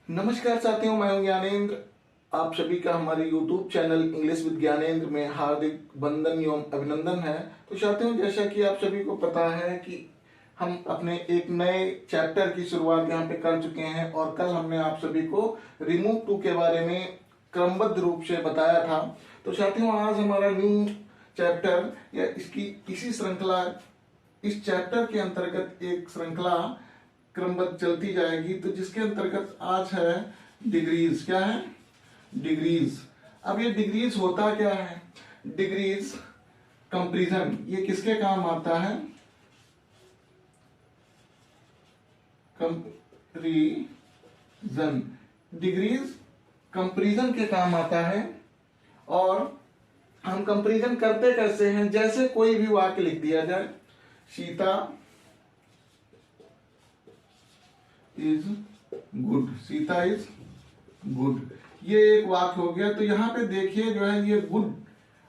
नमस्कार साथियों, मैं हूं ज्ञानेंद्र। आप सभी का हमारे YouTube channel English with Gyanendra में हार्दिक वंदन एवं अभिनंदन है। तो साथियों, जैसा कि आप सभी को पता है कि हम अपने एक नए चैप्टर की शुरुआत यहाँ पे कर चुके हैं और कल हमने आप सभी को रिमूव टू के बारे में क्रमबद्ध रूप से बताया था। तो साथियों, आज हमारा न्यू चैप्टर या इसकी इसी श्रृंखला, इस चैप्टर के अंतर्गत एक श्रृंखला क्रमबद्ध चलती जाएगी। तो जिसके अंतर्गत आज है डिग्रीज। क्या है? डिग्रीज। अब ये डिग्रीज होता क्या है? डिग्रीज कंपैरिजन, ये किसके काम आता है? कंपैरिजन। डिग्रीज कंपैरिजन के काम आता है। और हम कंपैरिजन करते कैसे हैं? जैसे कोई भी वाक्य लिख दिया जाए, Sita is good, Sita is good, ये एक वाक्य हो गया। तो यहां पे देखिए जो है ये गुड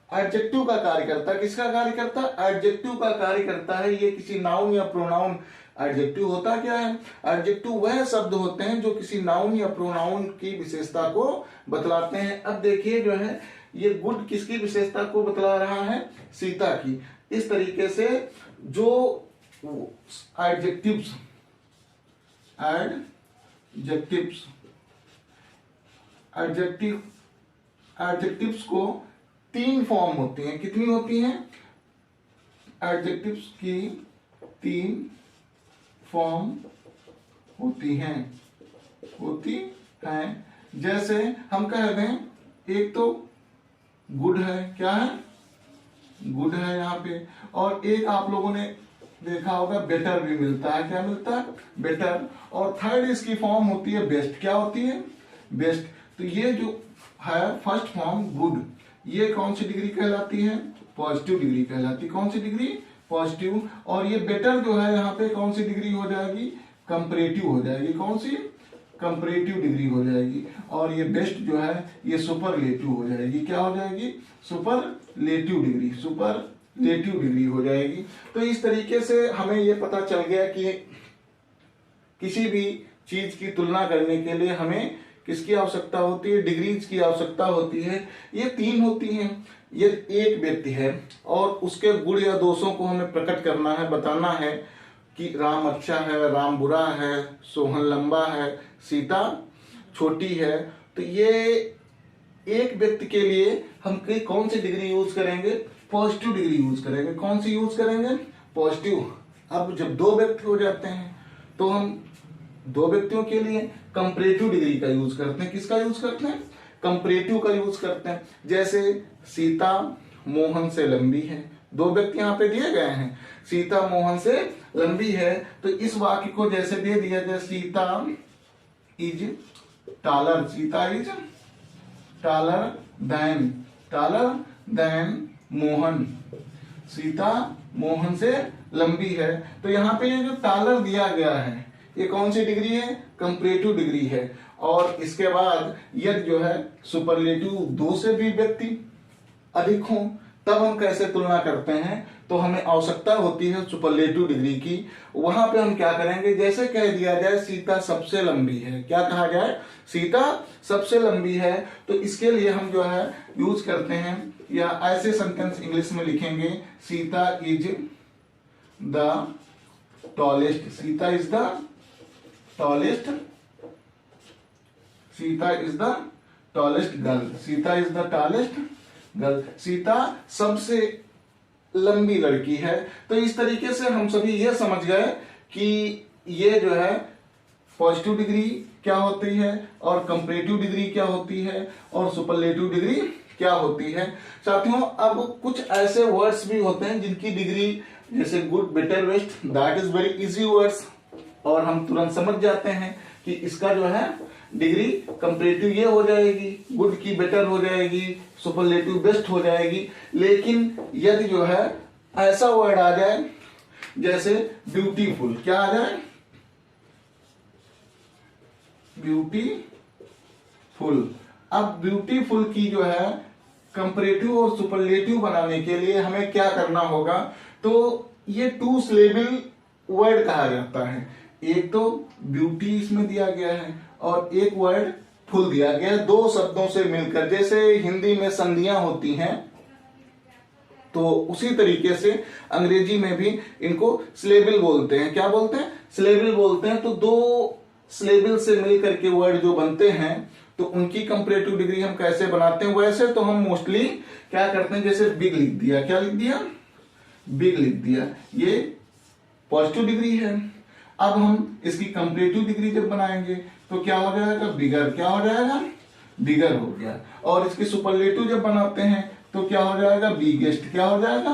एडजेक्टिव का कार्य करता है। किसका कार्य करता है? एडजेक्टिव का कार्य करता है। ये किसी नाउन या प्रोनाउन, एडजेक्टिव होता क्या है? एडजेक्टिव वह शब्द होते हैं जो किसी नाउन या प्रोनाउन की विशेषता को बतलाते हैं। अब देखिए जो है ये गुड किसकी विशेषता को बतला रहा है? सीता की। इस तरीके से जो एडजेक्टिव्स एडजेक्टिव्स को तीन फॉर्म होती हैं। कितनी होती हैं? एडजेक्टिव्स की तीन फॉर्म होती हैं। जैसे हम कह दें, एक तो गुड है। क्या है? गुड है यहाँ पे। और एक आप लोगों ने देखा होगा बेटर भी मिलता है। क्या मिलता है? बेटर। और थर्ड इसकी फॉर्म होती है बेस्ट। क्या होती है? बेस्ट। तो ये जो है फर्स्ट फॉर्म गुड, ये कौन सी डिग्री कहलाती है? पॉजिटिव डिग्री कहलाती है। कौन सी डिग्री? पॉजिटिव। और ये बेटर जो है यहाँ पे कौन सी डिग्री हो जाएगी? कंपैरेटिव हो जाएगी। कौन सी? कंपैरेटिव डिग्री हो जाएगी। और ये बेस्ट जो है ये सुपरलेटिव हो जाएगी। क्या हो जाएगी? Superlative degree. सुपरलेटिव डिग्री हो जाएगी। तो इस तरीके से हमें ये पता चल गया कि किसी भी चीज की तुलना करने के लिए हमें किसकी आवश्यकता होती है? डिग्रीज की आवश्यकता होती है। ये तीन होती हैं। ये एक व्यक्ति है और उसके गुण या दोषों को हमें प्रकट करना है, बताना है कि राम अच्छा है, राम बुरा है, सोहन लंबा है, सीता छोटी है। तो ये एक व्यक्ति के लिए हम कौन सी डिग्री यूज करेंगे? पॉजिटिव डिग्री यूज करेंगे। कौन सी यूज करेंगे? पॉजिटिव। अब जब दो व्यक्ति हो जाते हैं तो हम दो व्यक्तियों के लिए कंपैरेटिव डिग्री का यूज करते हैं। किसका यूज करते हैं? कंपैरेटिव का यूज करते हैं। जैसे सीता मोहन से लंबी है। दो व्यक्ति यहाँ पे दिए गए हैं, सीता मोहन से लंबी है। तो इस वाक्य को जैसे दे दिया जाए, Sita is taller, Sita is taller than Mohan, Sita Mohan से लंबी है। तो यहाँ पे ये जो टालर दिया गया है ये कौन सी डिग्री है? कंपैरेटिव डिग्री है। और इसके बाद यदि जो है सुपरलेटिव, दो से भी व्यक्ति अधिक हो, तब हम कैसे तुलना करते हैं? तो हमें आवश्यकता होती है सुपरलेटिव डिग्री की। वहां पे हम क्या करेंगे? जैसे कह दिया जाए सीता सबसे लंबी है। क्या कहा जाए? सीता सबसे लंबी है। तो इसके लिए हम जो है यूज करते हैं, या ऐसे सेंटेंस इंग्लिश में लिखेंगे, Sita is the tallest, Sita is the tallest, Sita is the tallest girl, Sita is the tallest girl, Sita सबसे लंबी लड़की है। तो इस तरीके से हम सभी ये समझ गए कि ये जो है पॉजिटिव डिग्री क्या होती है और कंपैरेटिव डिग्री क्या होती है और सुपरलेटिव डिग्री क्या होती है। साथियों, अब कुछ ऐसे वर्ड्स भी होते हैं जिनकी डिग्री, जैसे good, better, best, that is very easy words, और हम तुरंत समझ जाते हैं कि इसका जो है डिग्री कंपैरेटिव ये हो जाएगी, गुड की बेटर हो जाएगी, सुपरलेटिव बेस्ट हो जाएगी। लेकिन यदि जो है ऐसा वर्ड आ जाए जैसे ब्यूटीफुल, क्या आ जाए? ब्यूटीफुल। अब ब्यूटीफुल की जो है कंपैरेटिव और सुपरलेटिव बनाने के लिए हमें क्या करना होगा? तो ये टू सिलेबल वर्ड कहा जाता है। एक तो ब्यूटी इसमें दिया गया है और एक वर्ड फुल दिया गया है, दो शब्दों से मिलकर। जैसे हिंदी में संधियां होती हैं तो उसी तरीके से अंग्रेजी में भी इनको सिलेबल बोलते हैं। क्या बोलते हैं? सिलेबल बोलते हैं। तो दो सिलेबल से मिलकर के वर्ड जो बनते हैं तो उनकी कंपैरेटिव डिग्री हम कैसे बनाते हैं? वैसे तो हम मोस्टली क्या करते हैं, जैसे बिग लिख दिया, क्या लिख दिया? बिग लिख दिया, ये पॉजिटिव डिग्री है। अब हम इसकी कंपैरेटिव डिग्री जब बनाएंगे तो क्या हो जाएगा? बिगर। क्या हो जाएगा? बिगर हो गया। और इसकी सुपरलेटिव जब बनाते हैं तो क्या हो जाएगा? बिगेस्ट। क्या हो जाएगा?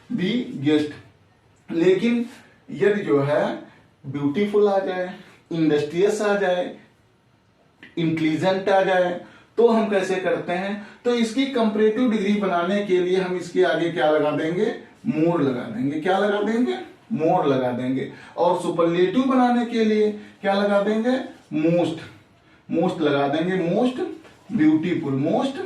बिगेस्ट। लेकिन यदि जो है ब्यूटीफुल आ जाए, इंडस्ट्रियस आ जाए, इंटेलिजेंट आ जाए तो हम कैसे करते हैं? तो इसकी कंपैरेटिव डिग्री बनाने के लिए हम इसके आगे क्या लगा देंगे? मोर लगा देंगे। क्या लगा देंगे? मोर लगा देंगे। और सुपरलेटिव बनाने के लिए क्या लगा देंगे? मोस्ट। मोस्ट लगा देंगे। Most beautiful, most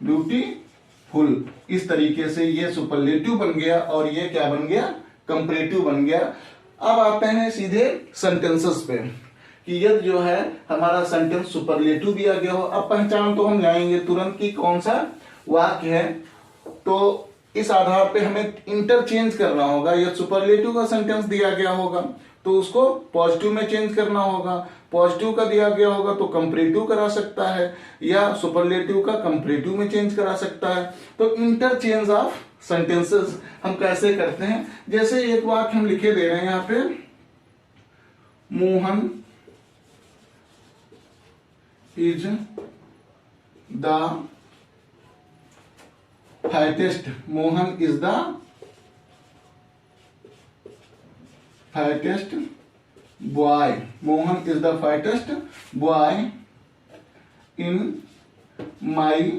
beautiful. इस तरीके से ये सुपरलेटिव बन गया और ये क्या बन गया? कंपैरेटिव बन गया। अब आते हैं सीधे सेंटेंसेस पे कि यदि जो है हमारा सेंटेंस सुपरलेटिव दिया गया हो। अब पहचान तो हम जाएंगे तुरंत कि कौन सा वाक्य है, तो इस आधार पे हमें इंटरचेंज करना होगा। यदि सुपरलेटिव का सेंटेंस दिया गया होगा तो उसको पॉजिटिव में चेंज करना होगा, पॉजिटिव का दिया गया होगा तो कंपैरेटिव करा सकता है, या सुपरलेटिव का कंपैरेटिव में चेंज करा सकता है। तो इंटरचेंज ऑफ सेंटेंसेस हम कैसे करते हैं? जैसे एक वाक्य हम लिखे दे रहे हैं यहां पे, Mohan is the fightest. Mohan is the fightest boy. Mohan is the fightest boy in my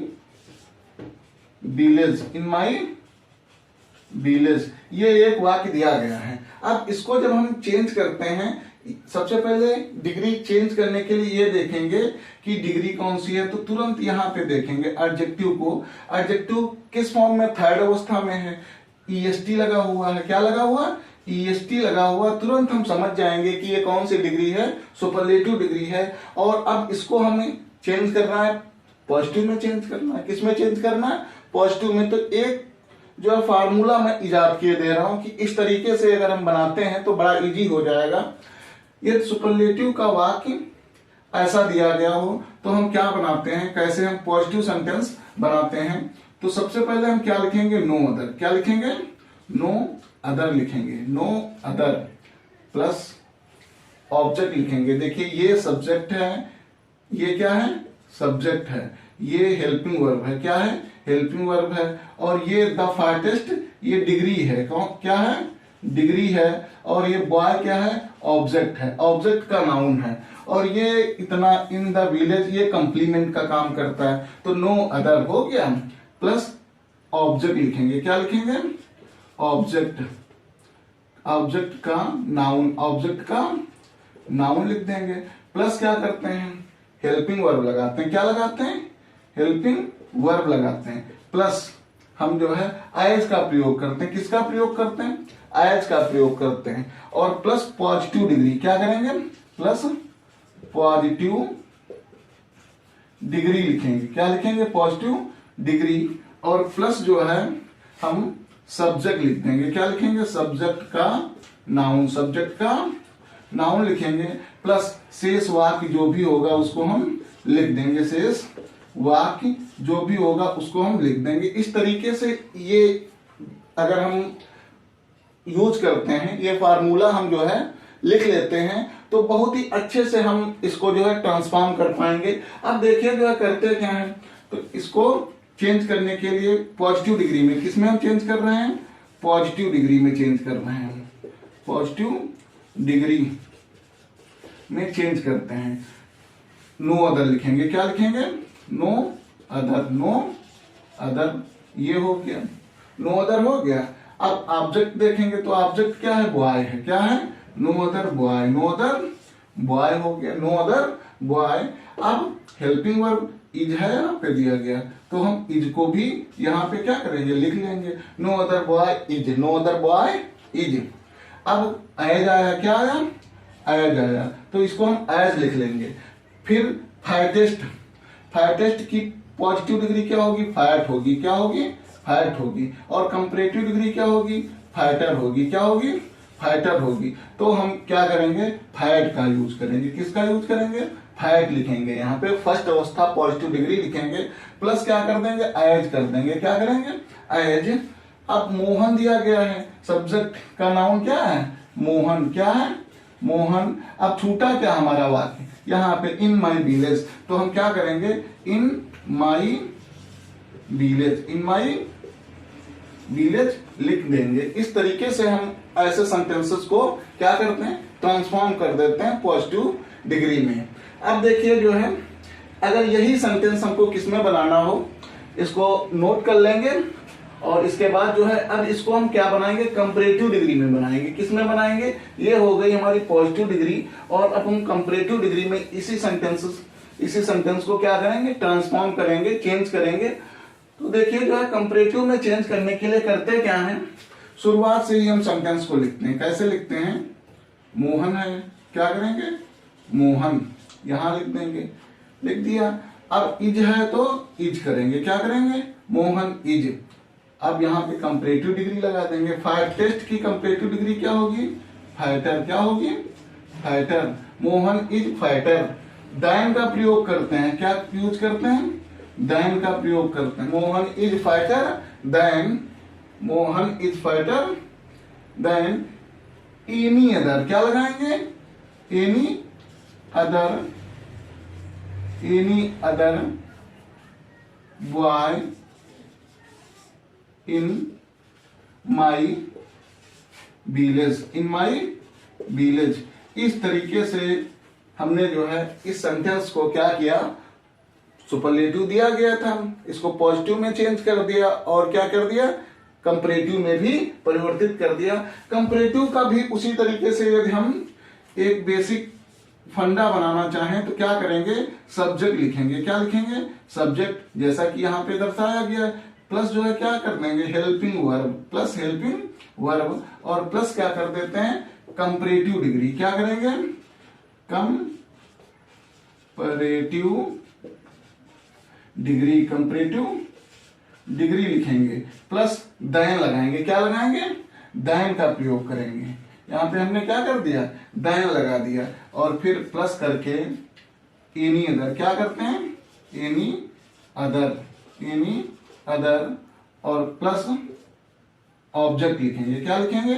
village. In my village. ये एक वाक्य दिया गया है। अब इसको जब हम चेंज करते हैं, सबसे पहले डिग्री चेंज करने के लिए ये देखेंगे कि डिग्री कौन सी है, तो तुरंत यहां पे देखेंगे एडजेक्टिव को। एडजेक्टिव किस फॉर्म में? थर्ड अवस्था में है। ईएसटी लगा हुआ है। क्या लगा हुआ? ईएसटी लगा हुआ। तुरंत हम समझ जाएंगे कि ये कौन सी डिग्री है? सुपरलेटिव डिग्री है। और अब इसको हमें चेंज करना है, पॉजिटिव में चेंज करना है। किस में चेंज करना है? पॉजिटिव में। तो एक जो है फार्मूला मैं इजाद किए दे रहा हूं कि इस तरीके से अगर हम बनाते हैं तो बड़ा इजी हो जाएगा। यदि सुपरलेटिव का वाक्य ऐसा दिया गया हो तो हम क्या बनाते हैं, कैसे हम पॉजिटिव सेंटेंस बनाते हैं? तो सबसे पहले हम क्या लिखेंगे? No other. क्या लिखेंगे? नो अदर लिखेंगे। नो अदर प्लस ऑब्जेक्ट लिखेंगे। देखिए ये सब्जेक्ट है, ये क्या है? सब्जेक्ट है। ये हेल्पिंग वर्ब है। क्या है? हेल्पिंग वर्ब है। और ये द फाइटेस्ट, ये डिग्री है। कौन? क्या है? डिग्री है। और ये बॉय क्या है? ऑब्जेक्ट है। ऑब्जेक्ट का नाउन है। और ये इतना इन द विलेज, ये कंप्लीमेंट का काम करता है। तो नो अदर हो गया, प्लस ऑब्जेक्ट लिखेंगे। क्या लिखेंगे? ऑब्जेक्ट। ऑब्जेक्ट का नाउन, ऑब्जेक्ट का नाउन लिख देंगे। प्लस क्या करते हैं? हेल्पिंग वर्ब लगाते हैं। क्या लगाते हैं? हेल्पिंग वर्ब लगाते हैं। प्लस हम जो है एज का प्रयोग करते हैं। किसका प्रयोग करते हैं? एज का प्रयोग करते हैं। और प्लस पॉजिटिव डिग्री। क्या करेंगे? प्लस पॉजिटिव डिग्री लिखेंगे। क्या लिखेंगे? Positive degree. और प्लस जो है हम सब्जेक्ट लिख देंगे। क्या लिखेंगे? सब्जेक्ट का नाउन। सब्जेक्ट का नाउन लिखेंगे। प्लस शेष वाक्य जो भी होगा उसको हम लिख देंगे। शेष वाक्य जो भी होगा उसको हम लिख देंगे। इस तरीके से ये अगर हम यूज करते हैं, ये फार्मूला हम जो है लिख लेते हैं तो बहुत ही अच्छे से हम इसको जो है ट्रांसफॉर्म कर पाएंगे। अब देखिए जो है करते क्या है, तो इसको चेंज करने के लिए पॉजिटिव डिग्री में, किसमें हम चेंज कर रहे हैं? पॉजिटिव डिग्री में चेंज कर रहे हैं। पॉजिटिव डिग्री में चेंज करते हैं। नो अदर लिखेंगे। क्या लिखेंगे? No other. नो अदर ये हो गया, नो अदर हो गया। अब ऑब्जेक्ट देखेंगे तो ऑब्जेक्ट क्या है? बॉय है। क्या है? No other boy. No other boy हो गया, नो अदर बॉय। अब हेल्पिंग वर्ब इज है यहाँ पे दिया गया तो हम इज को भी यहाँ पे क्या करेंगे? लिख लेंगे। No other boy is. No other boy is. अब एज आया। क्या आया? एज आया तो इसको हम एज लिख लेंगे। फिर फाइटेस्ट की पॉजिटिव डिग्री क्या होगी, फैट होगी, क्या होगी, फैट होगी। और कंपैरेटिव डिग्री क्या होगी, फाइटर होगी, क्या होगी, फाइटर होगी। तो हम क्या करेंगे, फैट का यूज करेंगे। किसका यूज करेंगे, फैट लिखेंगे। यहाँ पे फर्स्ट अवस्था पॉजिटिव डिग्री लिखेंगे, प्लस क्या कर देंगे, एज कर देंगे। क्या करेंगे, एज। अब मोहन दिया गया है, सब्जेक्ट का नाउन क्या है, मोहन, क्या है, मोहन। अब छूटा क्या हमारा वाक्य, यहाँ पे इन माई विलेज, तो हम क्या करेंगे, इन my village, in my village लिख देंगे। इस तरीके से हम ऐसे सेंटेंसेस को क्या करते हैं, ट्रांसफॉर्म कर देते हैं पॉजिटिव डिग्री में। अब देखिए जो है, अगर यही सेंटेंस हमको किसमें बनाना हो, इसको नोट कर लेंगे। और इसके बाद जो है, अब इसको हम क्या बनाएंगे, कंपैरेटिव डिग्री में बनाएंगे। किसमें बनाएंगे, ये हो गई हमारी पॉजिटिव डिग्री। और अब हम कंपैरेटिव डिग्री में इसी सेंटेंस को क्या करेंगे, ट्रांसफॉर्म करेंगे, चेंज करेंगे। तो देखिए जो है, कंपैरेटिव में चेंज करने के लिए करते क्या है, शुरुआत से ही हम सेंटेंस को लिखते हैं। कैसे लिखते हैं, मोहन है, क्या करेंगे, मोहन, यहां लिख देंगे, लिख दिया। अब इज है तो इज करेंगे, क्या करेंगे, मोहन इज। अब यहाँ पे कंपैरेटिव डिग्री लगा देंगे। फाइटेस्ट की कंपैरेटिव डिग्री क्या होगी, फाइटर, क्या होगी, fighter. Mohan is fighter. Than का प्रयोग करते हैं, क्या यूज करते हैं, दैन का प्रयोग करते हैं। Mohan is fighter than, Mohan is fighter than any other, क्या लगाएंगे, any other, any other boy in my village, in my village. इस तरीके से हमने जो है इस सेंटेंस को क्या किया, सुपरलेटिव दिया गया था, इसको पॉजिटिव में चेंज कर दिया और क्या कर दिया, कंपैरेटिव में भी परिवर्तित कर दिया। कंपैरेटिव का भी उसी तरीके से यदि हम एक बेसिक फंडा बनाना चाहें तो क्या करेंगे, सब्जेक्ट लिखेंगे। क्या लिखेंगे, सब्जेक्ट, जैसा कि यहाँ पे दर्शाया गया। प्लस जो है क्या कर देंगे, helping verb, plus helping verb. और प्लस क्या कर देते हैं, कंपैरेटिव डिग्री। क्या करेंगे, कंपैरेटिव डिग्री, कंपैरेटिव डिग्री लिखेंगे। प्लस दैन लगाएंगे, क्या लगाएंगे, दैन का प्रयोग करेंगे। यहाँ पे हमने क्या कर दिया, दैन लगा दिया। और फिर प्लस करके एनी अदर, क्या करते हैं, एनी अदर, एनी अदर। और प्लस ऑब्जेक्ट लिखेंगे, क्या लिखेंगे,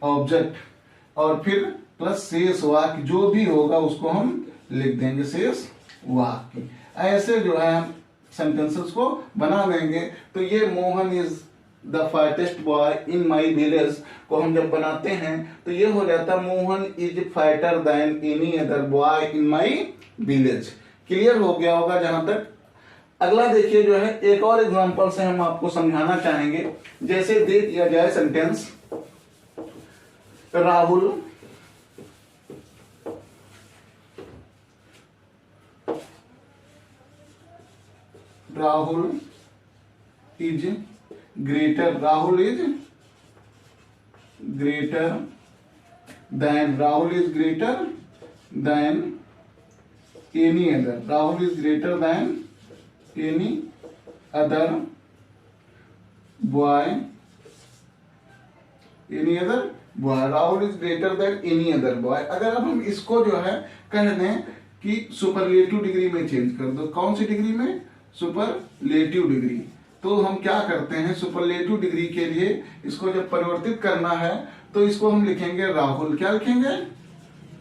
ऑब्जेक्ट। और फिर प्लस शेष वाक्य, जो भी होगा उसको हम लिख देंगे, शेष वाक्य। ऐसे जो है हम सेंटेंसेस को बना देंगे। तो ये Mohan is the fightest boy in my village को हम जब बनाते हैं तो ये हो जाता, Mohan is fighter than any other boy in my village. Clear हो गया होगा जहां तक। अगला देखिए जो है, एक और एग्जांपल से हम आपको समझाना चाहेंगे। जैसे दे दिया जाए sentence, Rahul is greater, Rahul is greater than, Rahul is greater than any other, Rahul is greater than any other boy, any other boy, Rahul is greater than any other boy. अगर अब हम इसको जो है कह दें कि सुपरलेटिव डिग्री में चेंज कर दो, कौन सी डिग्री में, सुपरलेटिव डिग्री। तो हम क्या करते हैं, सुपरलेटिव डिग्री के लिए इसको जब परिवर्तित करना है तो इसको हम लिखेंगे राहुल, क्या लिखेंगे,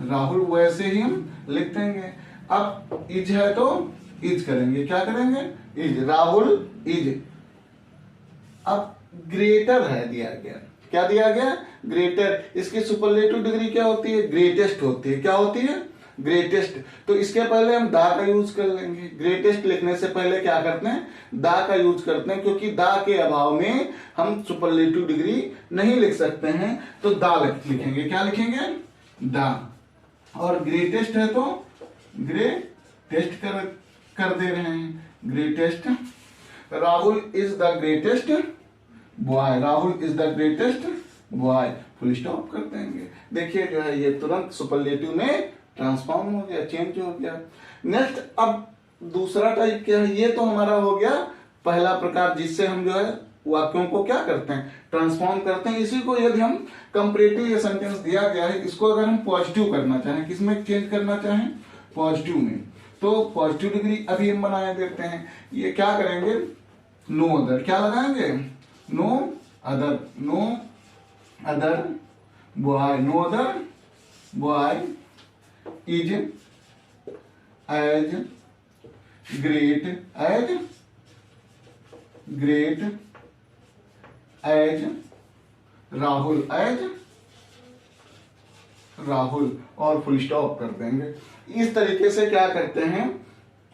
राहुल। वैसे ही हम लिख देंगे। अब इज है तो इज करेंगे, क्या करेंगे, इज, राहुल इज। अब ग्रेटर है दिया गया, क्या दिया गया, ग्रेटर। इसकी सुपरलेटिव डिग्री क्या होती है, ग्रेटेस्ट होती है, क्या होती है, ग्रेटेस्ट। तो इसके पहले हम दा का यूज कर लेंगे। ग्रेटेस्ट लिखने से पहले क्या करते हैं, दा का यूज करते हैं, क्योंकि दा के अभाव में हम सुपरलेटिव डिग्री नहीं लिख सकते हैं। तो दा लिखेंगे, क्या लिखेंगे, दा। और ग्रेटेस्ट है तो ग्रेटेस्ट कर दे रहे हैं, greatest. Rahul is the greatest boy, Rahul is the greatest boy. Full stop कर देंगे। देखिए जो है ये तुरंत सुपरलेटिव में ट्रांसफॉर्म हो गया, चेंज हो गया। नेक्स्ट अब दूसरा टाइप क्या है, ये तो हमारा हो गया पहला प्रकार जिससे हम जो है वाक्यों को क्या करते हैं, ट्रांसफॉर्म करते हैं। इसी को यदि हम कंपैरेटिव ये सेंटेंस दिया गया है, इसको अगर हम पॉजिटिव करना चाहें, किसमें चेंज करना चाहें, पॉजिटिव में, तो पॉजिटिव डिग्री अभी हम बना देते हैं। ये क्या करेंगे, नो अदर, क्या लगाएंगे, no other, no other boy, no other boy is as great as Rahul, as Rahul, और फुल स्टॉप कर देंगे। इस तरीके से क्या करते हैं,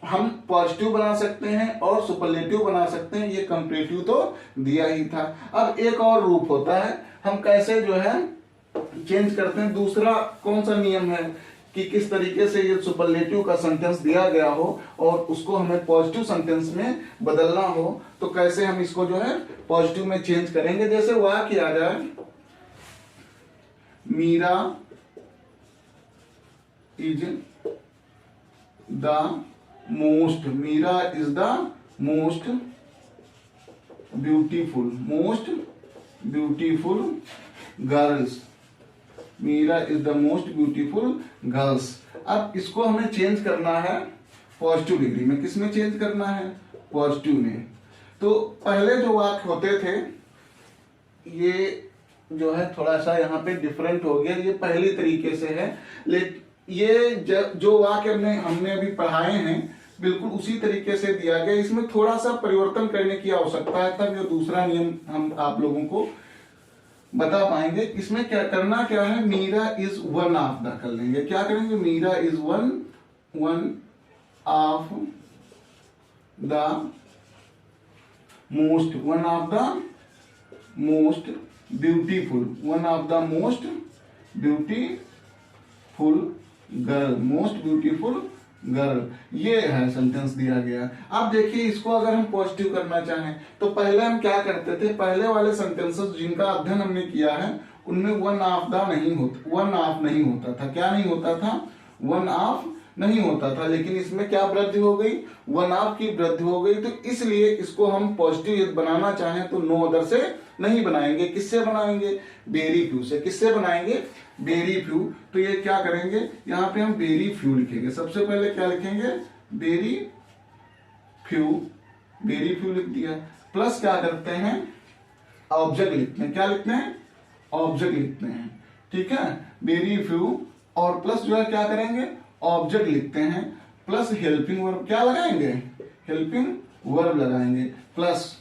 हम पॉजिटिव बना सकते हैं और सुपरलेटिव बना सकते हैं। ये कंपैरेटिव तो दिया ही था। अब एक और रूप होता है, हम कैसे जो है चेंज करते हैं। दूसरा कौन सा नियम है कि किस तरीके से ये सुपरलेटिव का सेंटेंस दिया गया हो और उसको हमें पॉजिटिव सेंटेंस में बदलना हो, तो कैसे हम इसको जो है पॉजिटिव में चेंज करेंगे। जैसे वाक्य आ जाए, Meera is the most, Meera is the most beautiful girls, Meera is the most beautiful girls. अब इसको हमें चेंज करना है पॉजिटिव डिग्री में। किसमें चेंज करना है, पॉजिटिव में। तो पहले जो वाक्य होते थे ये जो है थोड़ा सा यहाँ पे डिफरेंट हो गया, ये पहली तरीके से है। लेकिन ये जो वाक्य हमने अभी पढ़ाए हैं बिल्कुल उसी तरीके से दिया गया। इसमें थोड़ा सा परिवर्तन करने की आवश्यकता है, तब जो दूसरा नियम हम आप लोगों को बता पाएंगे। इसमें क्या करना क्या है, Meera is one of the कर लेंगे। क्या करेंगे, Meera is one of the most, one of the most beautiful, one of the most beautiful girl, most beautiful girl. ये है सेंटेंस दिया गया। अब देखिए इसको अगर हम पॉजिटिव करना चाहें तो पहले हम क्या करते थे, पहले वाले सेंटेंसेस जिनका अध्ययन हमने किया है उनमें वन ऑफ नहीं होता था। क्या नहीं होता था, वन ऑफ नहीं होता था। लेकिन इसमें क्या वृद्धि हो गई, वन ऑफ की वृद्धि हो गई। तो इसलिए इसको हम पॉजिटिव बनाना चाहें तो नो अदर से नहीं बनाएंगे। किससे बनाएंगे, वेरी फ्यू से। किससे बनाएंगे, वेरी फ्यू। तो ये क्या करेंगे, यहाँ पे हम वेरी फ्यू लिखेंगे। सबसे पहले क्या लिखेंगे, वेरी फ्यू लिख दिया। प्लस क्या करते हैं, ऑब्जेक्ट लिखते हैं। क्या लिखते हैं, ऑब्जेक्ट लिखते हैं। ठीक है, वेरी फ्यू और प्लस जो है क्या करेंगे, ऑब्जेक्ट लिखते हैं। प्लस हेल्पिंग वर्ब क्या लगाएंगे, हेल्पिंग वर्ब लगाएंगे। प्लस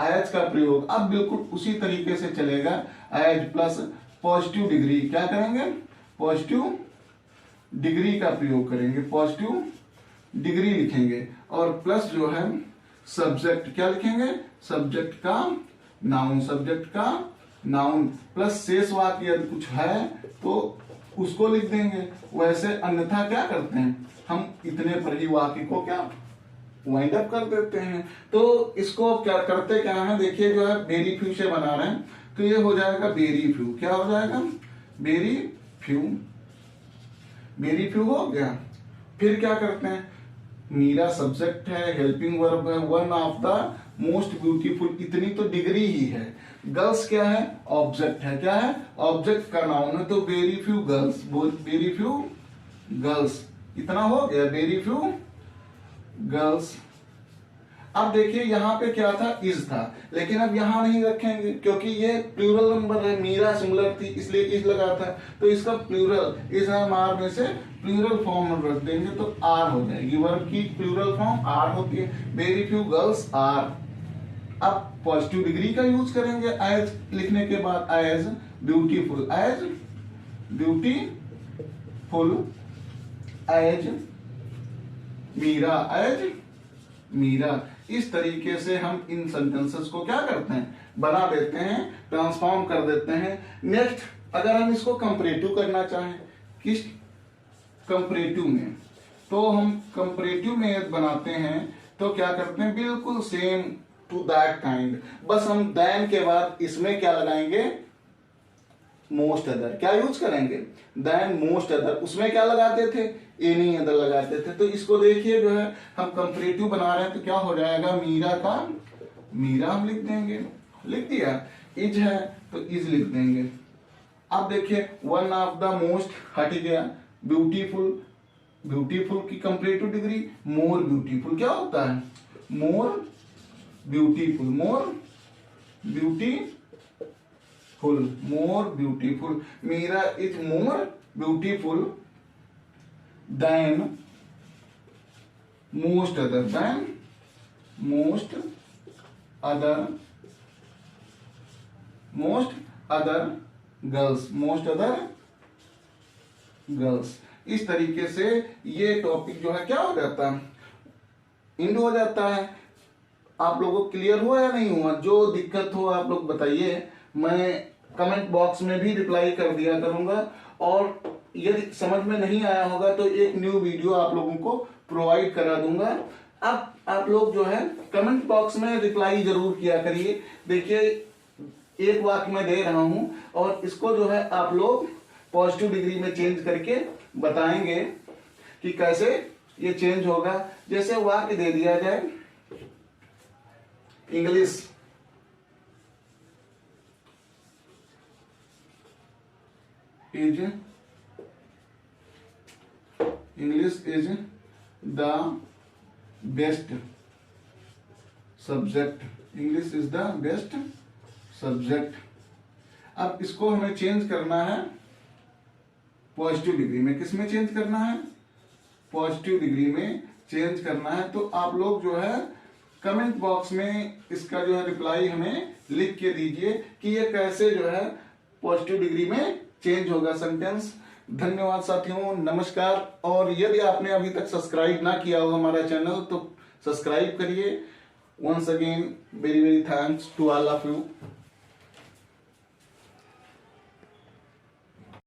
एज का प्रयोग अब बिल्कुल उसी तरीके से चलेगा। एज प्लस पॉजिटिव डिग्री, क्या करेंगे, पॉजिटिव डिग्री का प्रयोग करेंगे, पॉजिटिव डिग्री लिखेंगे। और प्लस जो है सब्जेक्ट, क्या लिखेंगे, सब्जेक्ट का नाउन। प्लस शेष वाक्य यदि कुछ है तो उसको लिख देंगे। वैसे अन्यथा क्या करते हैं, हम इतने पर ही वाक्य को क्या वाइंड अप कर देते हैं। तो इसको क्या करते क्या है, देखिए जो है वेरी फ्यू से बना रहे हैं तो ये हो जाएगा वेरी फ्यू। क्या हो जाएगा, वेरी फ्यू हो गया। फिर क्या करते हैं, मीरा सब्जेक्ट है, हेल्पिंग वर्ब है, one of the most beautiful, इतनी तो डिग्री ही है। गर्ल्स क्या है, ऑब्जेक्ट है। क्या है, ऑब्जेक्ट का नाउन है। तो वेरी फ्यू गर्ल्स, इतना हो गया, वेरी फ्यू गर्ल्स। अब देखिए यहां पे क्या था, इज था, लेकिन अब यहां नहीं रखेंगे क्योंकि ये प्लूरल नंबर है। मीरा सिंगुलर थी इसलिए इज लगा था, तो इसका प्लूरल इज आर में से प्लूरल फॉर्म में रख देंगे तो आर हो जाएगी। वर्ब की प्लूरल फॉर्म आर होती है, वेरी फ्यू गर्ल्स आर। अब पॉजिटिव डिग्री का यूज करेंगे एज लिखने के बाद, एज ब्यूटीफुल, एज मीरा। इस तरीके से हम इन सेंटेंसेस को क्या करते हैं, बना देते हैं, ट्रांसफॉर्म कर देते हैं। नेक्स्ट अगर हम इसको कंपैरेटिव करना चाहें, किस कंपैरेटिव में, तो हम कंपैरेटिव में बनाते हैं तो क्या करते हैं, बिल्कुल सेम टू दैट काइंड। बस हम दैन के बाद इसमें क्या लगाएंगे, मोस्ट अदर, क्या यूज करेंगे, देन मोस्ट अदर। उसमें क्या लगाते थे, एनी अदर लगाते थे। तो इसको देखिए जो है हम कंपैरेटिव बना रहे हैं, तो क्या हो जाएगा, मीरा का मीरा हम लिख देंगे, लिख दिया। इज है तो इज लिख देंगे। अब देखिए वन ऑफ द मोस्ट हट गया, ब्यूटीफुल, ब्यूटीफुल की कंपैरेटिव डिग्री मोर ब्यूटीफुल, क्या होता है, more beautiful, more beautiful, more beautiful. Meera is more beautiful than most other, than most other, most other girls, most other girls. इस तरीके से ये टॉपिक जो है क्या हो जाता है, इंड हो जाता है। आप लोगों को क्लियर हुआ या नहीं हुआ, जो दिक्कत हो आप लोग बताइए, मैं कमेंट बॉक्स में भी रिप्लाई कर दिया करूंगा। और यदि समझ में नहीं आया होगा तो एक न्यू वीडियो आप लोगों को प्रोवाइड करा दूंगा। अब आप लोग जो है कमेंट बॉक्स में रिप्लाई जरूर किया करिए। देखिए एक वाक्य मैं दे रहा हूं और इसको जो है आप लोग पॉजिटिव डिग्री में चेंज करके बताएंगे कि कैसे ये चेंज होगा। जैसे वाक्य दे दिया जाए, English is the best subject, English is the best subject. अब इसको हमें चेंज करना है पॉजिटिव डिग्री में। किस में चेंज करना है, पॉजिटिव डिग्री में चेंज करना है। तो आप लोग जो है कमेंट बॉक्स में इसका जो है रिप्लाई हमें लिख के दीजिए कि ये कैसे जो है पॉजिटिव डिग्री में चेंज होगा सेंटेंस। धन्यवाद साथियों, नमस्कार। और यदि आपने अभी तक सब्सक्राइब ना किया हो हमारा चैनल तो सब्सक्राइब करिए। Once again very very thanks to all of you.